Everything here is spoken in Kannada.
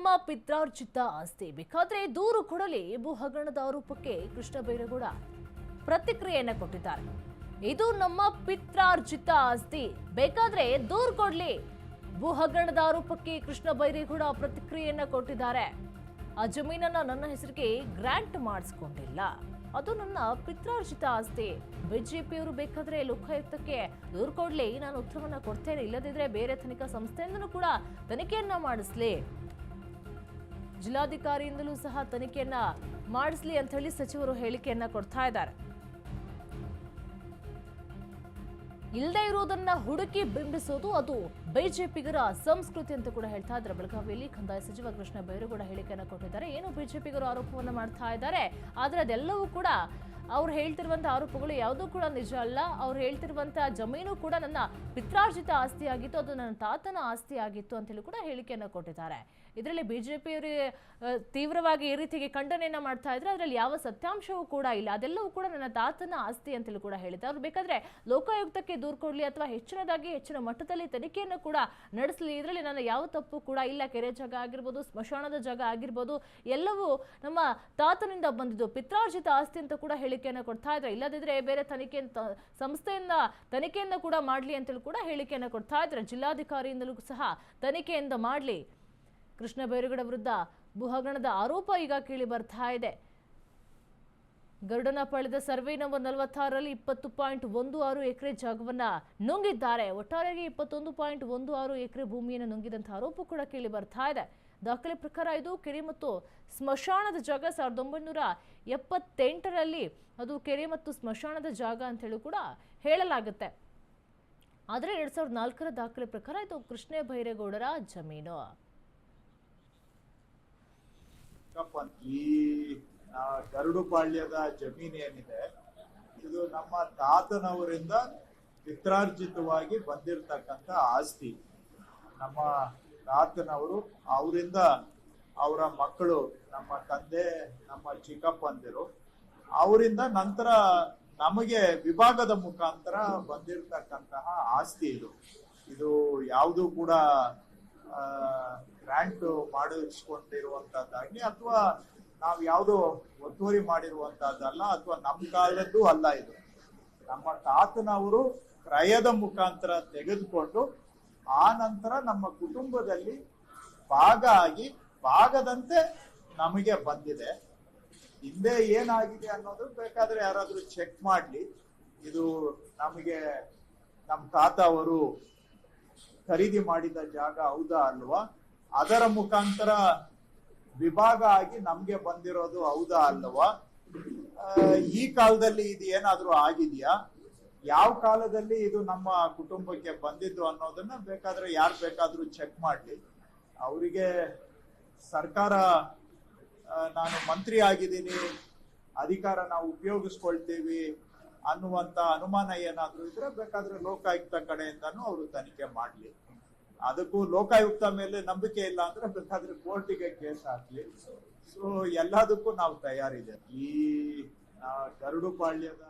ನಮ್ಮ ಪಿತ್ರಾರ್ಜಿತ ಆಸ್ತಿ, ಬೇಕಾದ್ರೆ ದೂರು ಕೊಡಲಿ ಭೂ ಹಗರಣದ ಆರೋಪಕ್ಕೆ ಕೃಷ್ಣ ಬೈರೇಗೌಡ ಪ್ರತಿಕ್ರಿಯೆಯನ್ನ ಕೊಟ್ಟಿದ್ದಾರೆ. ಇದು ನಮ್ಮ ಪಿತ್ರಾರ್ಜಿತ ಆಸ್ತಿ, ಬೇಕಾದ್ರೆ ದೂರು ಕೊಡ್ಲಿ ಭೂ ಹಗರಣದ ಆರೋಪಕ್ಕೆ ಕೃಷ್ಣ ಬೈರೇಗೌಡ ಪ್ರತಿಕ್ರಿಯೆಯನ್ನ ಕೊಟ್ಟಿದ್ದಾರೆ. ಆ ಜಮೀನನ್ನ ನನ್ನ ಹೆಸರಿಗೆ ಗ್ರಾಂಟ್ ಮಾಡಿಸ್ಕೊಂಡಿಲ್ಲ, ಅದು ನನ್ನ ಪಿತ್ರಾರ್ಜಿತ ಆಸ್ತಿ. ಬಿಜೆಪಿಯವರು ಬೇಕಾದ್ರೆ ಲೋಕಾಯುಕ್ತಕ್ಕೆ ದೂರು ಕೊಡ್ಲಿ, ನಾನು ಉತ್ತರವನ್ನ ಕೊಡ್ತೇನೆ, ಇಲ್ಲದಿದ್ರೆ ಬೇರೆ ತನಿಖಾ ಸಂಸ್ಥೆಯಿಂದಲೂ ಕೂಡ ತನಿಖೆಯನ್ನ ಮಾಡಿಸ್ಲಿ, ಜಿಲ್ಲಾಧಿಕಾರಿಯಿಂದಲೂ ಸಹ ತನಿಖೆಯನ್ನ ಮಾಡಿಸ್ಲಿ ಅಂತ ಹೇಳಿ ಸಚಿವರು ಹೇಳಿಕೆಯನ್ನ ಕೊಡ್ತಾ ಇದ್ದಾರೆ. ಇಲ್ಲದೆ ಇರುವುದನ್ನ ಹುಡುಕಿ ಬಿಂಬಿಸೋದು ಅದು ಬಿಜೆಪಿಗರ ಸಂಸ್ಕೃತಿ ಅಂತ ಕೂಡ ಹೇಳ್ತಾ ಇದ್ದಾರೆ. ಬೆಳಗಾವಿಯಲ್ಲಿ ಕಂದಾಯ ಸಚಿವ ಕೃಷ್ಣ ಬೈರೇಗೌಡ ಹೇಳಿಕೆಯನ್ನು ಕೊಟ್ಟಿದ್ದಾರೆ. ಏನು ಬಿಜೆಪಿಗರು ಆರೋಪವನ್ನು ಮಾಡ್ತಾ ಇದ್ದಾರೆ, ಆದ್ರೆ ಅದೆಲ್ಲವೂ ಕೂಡ ಅವ್ರು ಹೇಳ್ತಿರುವಂತಹ ಆರೋಪಗಳು ಯಾವುದೂ ಕೂಡ ನಿಜ ಅಲ್ಲ. ಅವ್ರು ಹೇಳ್ತಿರುವಂತಹ ಜಮೀನು ಕೂಡ ನನ್ನ ಪಿತ್ರಾರ್ಜಿತ ಆಸ್ತಿ ಆಗಿತ್ತು, ಅದು ನನ್ನ ತಾತನ ಆಸ್ತಿ ಆಗಿತ್ತು ಅಂತ ಹೇಳಿ ಕೂಡ ಹೇಳಿಕೆಯನ್ನು ಕೊಟ್ಟಿದ್ದಾರೆ. ಇದರಲ್ಲಿ ಬಿಜೆಪಿಯವರು ತೀವ್ರವಾಗಿ ಈ ರೀತಿಗೆ ಖಂಡನೆಯನ್ನ ಮಾಡ್ತಾ ಇದ್ರೆ ಅದರಲ್ಲಿ ಯಾವ ಸತ್ಯಾಂಶವೂ ಕೂಡ ಇಲ್ಲ, ಅದೆಲ್ಲವೂ ಕೂಡ ನನ್ನ ತಾತನ ಆಸ್ತಿ ಅಂತೇಳಿ ಕೂಡ ಹೇಳಿದ್ದಾರೆ. ಅವ್ರು ಬೇಕಾದ್ರೆ ಲೋಕಾಯುಕ್ತಕ್ಕೆ ದೂರು ಕೊಡ್ಲಿ ಅಥವಾ ಹೆಚ್ಚಿನ ಮಟ್ಟದಲ್ಲಿ ತನಿಖೆಯನ್ನು ಕೂಡ ನಡೆಸಲಿ, ಇದರಲ್ಲಿ ನನ್ನ ಯಾವ ತಪ್ಪು ಕೂಡ ಇಲ್ಲ. ಕೆರೆ ಜಾಗ ಆಗಿರ್ಬೋದು, ಸ್ಮಶಾನದ ಜಾಗ ಆಗಿರ್ಬೋದು, ಎಲ್ಲವೂ ನಮ್ಮ ತಾತನಿಂದ ಬಂದಿದ್ದು, ಪಿತ್ರಾರ್ಜಿತ ಆಸ್ತಿ ಅಂತ ಕೂಡ ಹೇಳಿಕೆಯನ್ನು ಕೊಡ್ತಾ ಇದ್ದಾರೆ. ಇಲ್ಲದಿದ್ರೆ ಬೇರೆ ಸಂಸ್ಥೆಯಿಂದ ತನಿಖೆಯಿಂದ ಕೂಡ ಮಾಡ್ಲಿ ಅಂತೇಳಿ ಕೂಡ ಹೇಳಿಕೆಯನ್ನು ಕೊಡ್ತಾ ಇದ್ದಾರೆ. ಜಿಲ್ಲಾಧಿಕಾರಿಯಿಂದಲೂ ಸಹ ತನಿಖೆಯಿಂದ ಮಾಡ್ಲಿ. ಕೃಷ್ಣ ಬೈರೇಗೌಡ ವಿರುದ್ಧ ಭೂ ಹಗರಣದ ಆರೋಪ ಈಗ ಕೇಳಿ ಬರ್ತಾ ಇದೆ. ಗರುಡನಪಾಳ್ಯದ ಸರ್ವೆ ನಂಬರ್ 46ರಲ್ಲಿ 20.16 ಎಕರೆ ಜಾಗವನ್ನ ನುಂಗಿದ್ದಾರೆ. ಒಟ್ಟಾರೆಯಾಗಿ 21.16 ಎಕರೆ ಭೂಮಿಯನ್ನು ನುಂಗಿದಂತಹ ಆರೋಪ ಕೂಡ ಕೇಳಿ ಬರ್ತಾ ಇದೆ. ದಾಖಲೆ ಪ್ರಕಾರ ಇದು ಕೆರೆ ಮತ್ತು ಸ್ಮಶಾನದ ಜಾಗ. 1978ರಲ್ಲಿ ಅದು ಕೆರೆ ಮತ್ತು ಸ್ಮಶಾನದ ಜಾಗ ಅಂತ ಹೇಳಿ ಕೂಡ ಹೇಳಲಾಗುತ್ತೆ. ಆದರೆ 2004ರ ದಾಖಲೆ ಪ್ರಕಾರ ಇದು ಕೃಷ್ಣ ಬೈರೇಗೌಡರ ಜಮೀನು. ಈ ಗರುಡುಪಾಳ್ಯದ ಜಮೀನು ಏನಿದೆ, ಇದು ನಮ್ಮ ತಾತನವರಿಂದ ಪಿತ್ರಾರ್ಜಿತವಾಗಿ ಬಂದಿರತಕ್ಕಂಥ ಆಸ್ತಿ. ನಮ್ಮ ತಾತನವರು, ಅವರಿಂದ ಅವರ ಮಕ್ಕಳು, ನಮ್ಮ ತಂದೆ, ನಮ್ಮ ಚಿಕ್ಕಪ್ಪಂದಿರು, ಅವರಿಂದ ನಂತರ ನಮಗೆ ವಿಭಾಗದ ಮುಖಾಂತರ ಬಂದಿರತಕ್ಕಂತಹ ಆಸ್ತಿ ಇದು. ಇದು ಯಾವುದು ಕೂಡ ಗ್ರಾಂಟ್ ಮಾಡಿಸ್ಕೊಂಡಿರುವಂತಹದ್ದಾಗ್ಲಿ ಅಥವಾ ನಾವು ಯಾವುದೋ ಒತ್ತುವರಿ ಮಾಡಿರುವಂತಹದ್ದಲ್ಲ, ಅಥವಾ ನಮ್ಮ ಕಾಲದ್ದು ಅಲ್ಲ. ಇದು ನಮ್ಮ ತಾತನವರು ಕ್ರಯದ ಮುಖಾಂತರ ತೆಗೆದುಕೊಂಡು ಆ ನಂತರ ನಮ್ಮ ಕುಟುಂಬದಲ್ಲಿ ಭಾಗ ಆಗಿ ಭಾಗದಂತೆ ನಮಗೆ ಬಂದಿದೆ. ಹಿಂದೆ ಏನಾಗಿದೆ ಅನ್ನೋದು ಬೇಕಾದ್ರೆ ಯಾರಾದ್ರೂ ಚೆಕ್ ಮಾಡ್ಲಿ. ಇದು ನಮಗೆ ನಮ್ಮ ತಾತ ಅವರು ಖರೀದಿ ಮಾಡಿದ ಜಾಗ ಹೌದಾ ಅಲ್ವಾ, ಅದರ ಮುಖಾಂತರ ವಿಭಾಗ ಆಗಿ ನಮ್ಗೆ ಬಂದಿರೋದು ಹೌದಾ ಅಲ್ವಾ, ಈ ಕಾಲದಲ್ಲಿ ಇದು ಏನಾದ್ರೂ ಆಗಿದೆಯಾ, ಯಾವ ಕಾಲದಲ್ಲಿ ಇದು ನಮ್ಮ ಕುಟುಂಬಕ್ಕೆ ಬಂದಿದ್ದು ಅನ್ನೋದನ್ನ ಬೇಕಾದ್ರೆ ಯಾರು ಬೇಕಾದ್ರೂ ಚೆಕ್ ಮಾಡ್ಲಿ. ಅವರಿಗೆ ಸರ್ಕಾರ ನಾನು ಮಂತ್ರಿ ಆಗಿದ್ದೀನಿ, ಅಧಿಕಾರ ನಾವು ಉಪಯೋಗಿಸ್ಕೊಳ್ತೀವಿ ಅನ್ನುವಂತ ಅನುಮಾನ ಏನಾದ್ರೂ ಇದ್ರೆ ಬೇಕಾದ್ರೆ ಲೋಕಾಯುಕ್ತ ಕಡೆಯಿಂದಾನು ಅವರು ತನಿಖೆ ಮಾಡ್ಲಿ. ಅದಕ್ಕೂ ಲೋಕಾಯುಕ್ತ ಮೇಲೆ ನಂಬಿಕೆ ಇಲ್ಲ ಅಂದ್ರೆ ಬೇಕಾದ್ರೆ ಕೋರ್ಟಿಗೆ ಕೇಸ್ ಹಾಕ್ಲಿ. ಸೊ ಎಲ್ಲದಕ್ಕೂ ನಾವು ತಯಾರಿದೆ. ಈ ಗರುಡುಪಾಳ್ಯದ